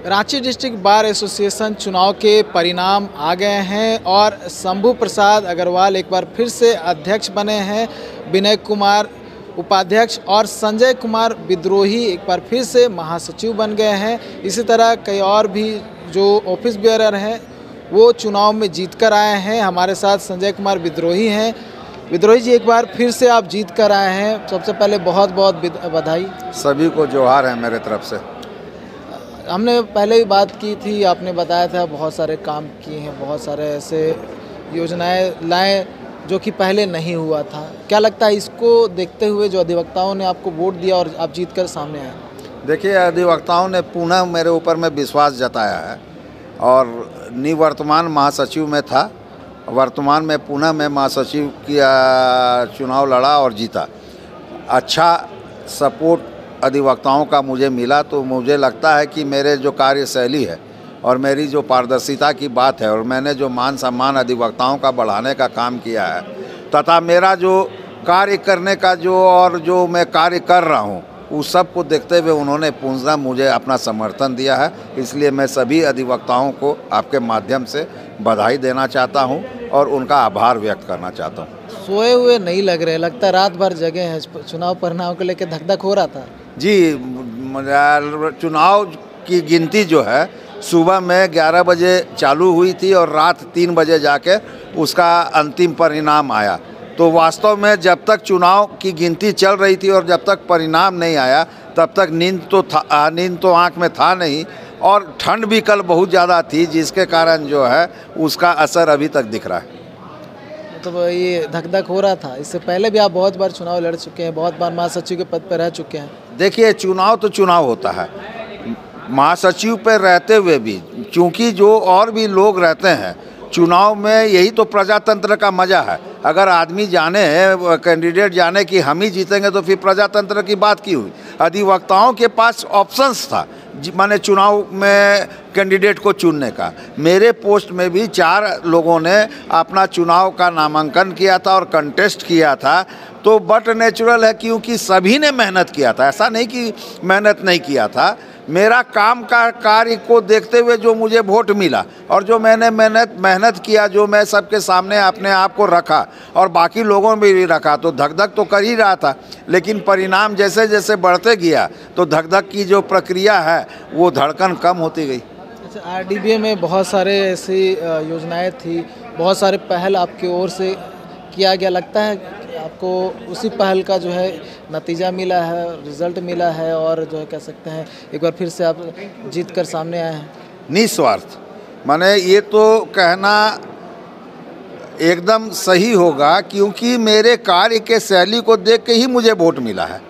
Ranchi district bar association चुनाव के परिणाम आ गए हैं और शंभू प्रसाद अग्रवाल एक बार फिर से अध्यक्ष बने हैं। विनय कुमार उपाध्यक्ष और संजय कुमार विद्रोही एक बार फिर से महासचिव बन गए हैं। इसी तरह कई और भी जो ऑफिस बेयरर हैं वो चुनाव में जीत कर आए हैं। हमारे साथ संजय कुमार विद्रोही हैं। विद्रोही जी, एक बार फिर से आप जीत कर आए हैं, सबसे पहले बहुत बहुत बधाई। सभी को जोहार है मेरे तरफ से। हमने पहले ही बात की थी, आपने बताया था बहुत सारे काम किए हैं, बहुत सारे ऐसे योजनाएं लाए जो कि पहले नहीं हुआ था। क्या लगता है इसको देखते हुए जो अधिवक्ताओं ने आपको वोट दिया और आप जीत कर सामने आए? देखिए, अधिवक्ताओं ने पुनः मेरे ऊपर में विश्वास जताया है और निवर्तमान महासचिव में था, वर्तमान में पुनः मैं महासचिव की चुनाव लड़ा और जीता। अच्छा सपोर्ट अधिवक्ताओं का मुझे मिला, तो मुझे लगता है कि मेरे जो कार्यशैली है और मेरी जो पारदर्शिता की बात है और मैंने जो मान सम्मान अधिवक्ताओं का बढ़ाने का काम किया है तथा मेरा जो कार्य करने का जो मैं कार्य कर रहा हूँ उस सब को देखते हुए उन्होंने पूर्णतः मुझे अपना समर्थन दिया है। इसलिए मैं सभी अधिवक्ताओं को आपके माध्यम से बधाई देना चाहता हूं और उनका आभार व्यक्त करना चाहता हूं। सोए हुए नहीं लग रहे, लगता है रात भर जगे हैं। चुनाव परिणाम को लेकर धक धक हो रहा था जी। चुनाव की गिनती जो है सुबह में 11 बजे चालू हुई थी और रात 3 बजे जाके उसका अंतिम परिणाम आया। तो वास्तव में जब तक चुनाव की गिनती चल रही थी और जब तक परिणाम नहीं आया तब तक नींद तो आँख में था नहीं और ठंड भी कल बहुत ज़्यादा थी, जिसके कारण जो है उसका असर अभी तक दिख रहा है। तो ये धक धक हो रहा था। इससे पहले भी आप बहुत बार चुनाव लड़ चुके हैं, बहुत बार महासचिव के पद पर रह चुके हैं। देखिए, चुनाव तो चुनाव होता है। महासचिव पर रहते हुए भी चूँकि जो और भी लोग रहते हैं चुनाव में, यही तो प्रजातंत्र का मज़ा है। अगर आदमी जाने हैं, कैंडिडेट जाने कि हम ही जीतेंगे, तो फिर प्रजातंत्र की बात की हुई। अधिवक्ताओं के पास ऑप्शंस था माने चुनाव में कैंडिडेट को चुनने का। मेरे पोस्ट में भी 4 लोगों ने अपना चुनाव का नामांकन किया था और कंटेस्ट किया था। तो बट नेचुरल है क्योंकि सभी ने मेहनत किया था, ऐसा नहीं कि मेहनत नहीं किया था। मेरा काम का कार्य को देखते हुए जो मुझे वोट मिला और जो मैंने मेहनत किया, जो मैं सबके सामने अपने आप को रखा और बाकी लोगों में भी रखा, तो धक धक तो कर ही रहा था। लेकिन परिणाम जैसे जैसे बढ़ते गया तो धक धक की जो प्रक्रिया है वो धड़कन कम होती गई। अच्छा, आरडीबीए में बहुत सारे ऐसी योजनाएं थी, बहुत सारे पहल आपकी ओर से किया गया। लगता है कि आपको उसी पहल का जो है नतीजा मिला है, रिजल्ट मिला है और जो है कह सकते हैं एक बार फिर से आप जीत कर सामने आए हैं। निस्वार्थ माने ये तो कहना एकदम सही होगा क्योंकि मेरे कार्य के शैली को देख के ही मुझे वोट मिला है।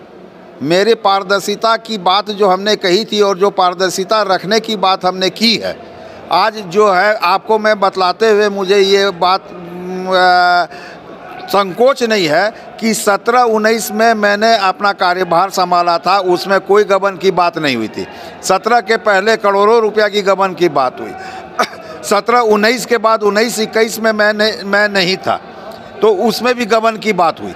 मेरे पारदर्शिता की बात जो हमने कही थी और जो पारदर्शिता रखने की बात हमने की है, आज जो है आपको मैं बतलाते हुए मुझे ये बात संकोच नहीं है कि 17-19 में मैंने अपना कार्यभार संभाला था, उसमें कोई गबन की बात नहीं हुई थी। 17 के पहले करोड़ों रुपया की गबन की बात हुई। 17-19 के बाद 19-21 में मैं नहीं था तो उसमें भी गबन की बात हुई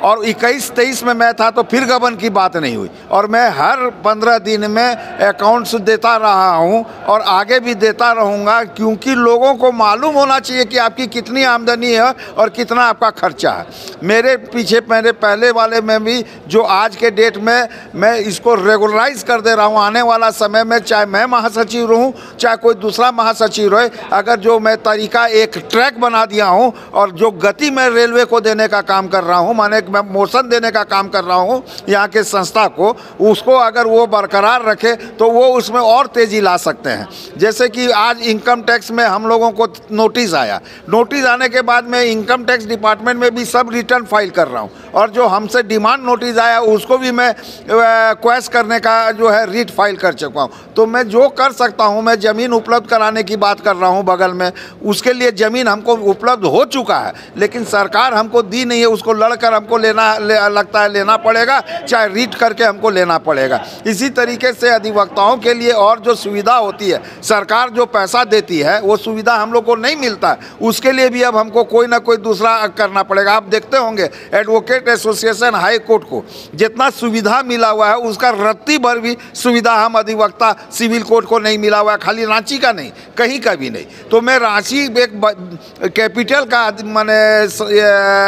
और 21-23 में मैं था तो फिर गबन की बात नहीं हुई। और मैं हर 15 दिन में अकाउंट्स देता रहा हूं और आगे भी देता रहूंगा क्योंकि लोगों को मालूम होना चाहिए कि आपकी कितनी आमदनी है और कितना आपका खर्चा है। मेरे पीछे मेरे पहले वाले में भी जो आज के डेट में मैं इसको रेगुलराइज कर दे रहा हूँ। आने वाला समय में चाहे मैं महासचिव रहूँ चाहे कोई दूसरा महासचिव रहे, अगर जो मैं तरीका एक ट्रैक बना दिया हूँ और जो गति मैं रेलवे को देने का काम कर रहा हूँ, माने मैं मोशन देने का काम कर रहा हूँ यहाँ के संस्था को, उसको अगर वो बरकरार रखे तो वो उसमें और तेज़ी ला सकते हैं। जैसे कि आज इनकम टैक्स में हम लोगों को नोटिस आया, नोटिस आने के बाद मैं इनकम टैक्स डिपार्टमेंट में भी सब रिटर्न फाइल कर रहा हूँ और जो हमसे डिमांड नोटिस आया उसको भी मैं क्वेश्चन करने का जो है रीट फाइल कर चुका हूँ। तो मैं जो कर सकता हूँ, मैं ज़मीन उपलब्ध कराने की बात कर रहा हूँ बगल में, उसके लिए ज़मीन हमको उपलब्ध हो चुका है लेकिन सरकार हमको दी नहीं है, उसको लड़कर हमको लगता है लेना पड़ेगा, चाहे रीड करके हमको लेना पड़ेगा। इसी तरीके से अधिवक्ताओं के लिए और जो सुविधा होती है, सरकार जो पैसा देती है वो सुविधा हम लोग को नहीं मिलता है, उसके लिए भी अब हमको कोई ना कोई दूसरा करना पड़ेगा। आप देखते होंगे एडवोकेट एसोसिएशन हाई कोर्ट को जितना सुविधा मिला हुआ है उसका रत्ती भर भी सुविधा हम अधिवक्ता सिविल कोर्ट को नहीं मिला हुआ है, खाली रांची का नहीं, कहीं का भी नहीं। तो मैं रांची एक कैपिटल का माने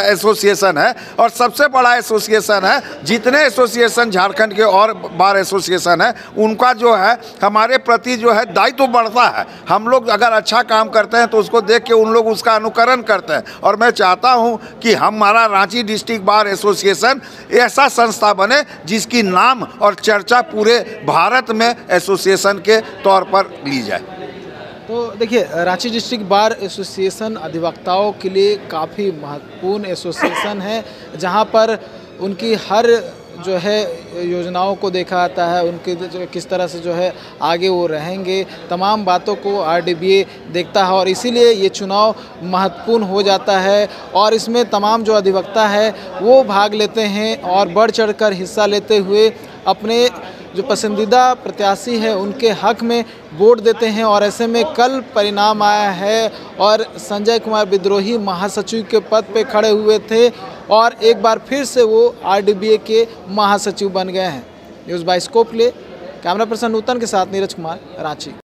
एसोसिएशन है और सबसे बड़ा एसोसिएशन है। जितने एसोसिएशन झारखंड के और बार एसोसिएशन है उनका जो है हमारे प्रति जो है दायित्व तो बढ़ता है। हम लोग अगर अच्छा काम करते हैं तो उसको देख के उन लोग उसका अनुकरण करते हैं। और मैं चाहता हूं कि हमारा रांची डिस्ट्रिक्ट बार एसोसिएशन ऐसा संस्था बने जिसकी नाम और चर्चा पूरे भारत में एसोसिएशन के तौर पर ली जाए। तो देखिए, रांची डिस्ट्रिक्ट बार एसोसिएशन अधिवक्ताओं के लिए काफ़ी महत्वपूर्ण एसोसिएशन है, जहां पर उनकी हर जो है योजनाओं को देखा जाता है, उनके जो किस तरह से जो है आगे वो रहेंगे, तमाम बातों को RDBA देखता है और इसीलिए ये चुनाव महत्वपूर्ण हो जाता है। और इसमें तमाम जो अधिवक्ता है वो भाग लेते हैं और बढ़ चढ़कर हिस्सा लेते हुए अपने जो पसंदीदा प्रत्याशी है उनके हक में वोट देते हैं। और ऐसे में कल परिणाम आया है और संजय कुमार विद्रोही महासचिव के पद पे खड़े हुए थे और एक बार फिर से वो RDBA के महासचिव बन गए हैं। न्यूज़ बाय स्कोप के लिए कैमरा पर्सन नूतन के साथ नीरज कुमार, रांची।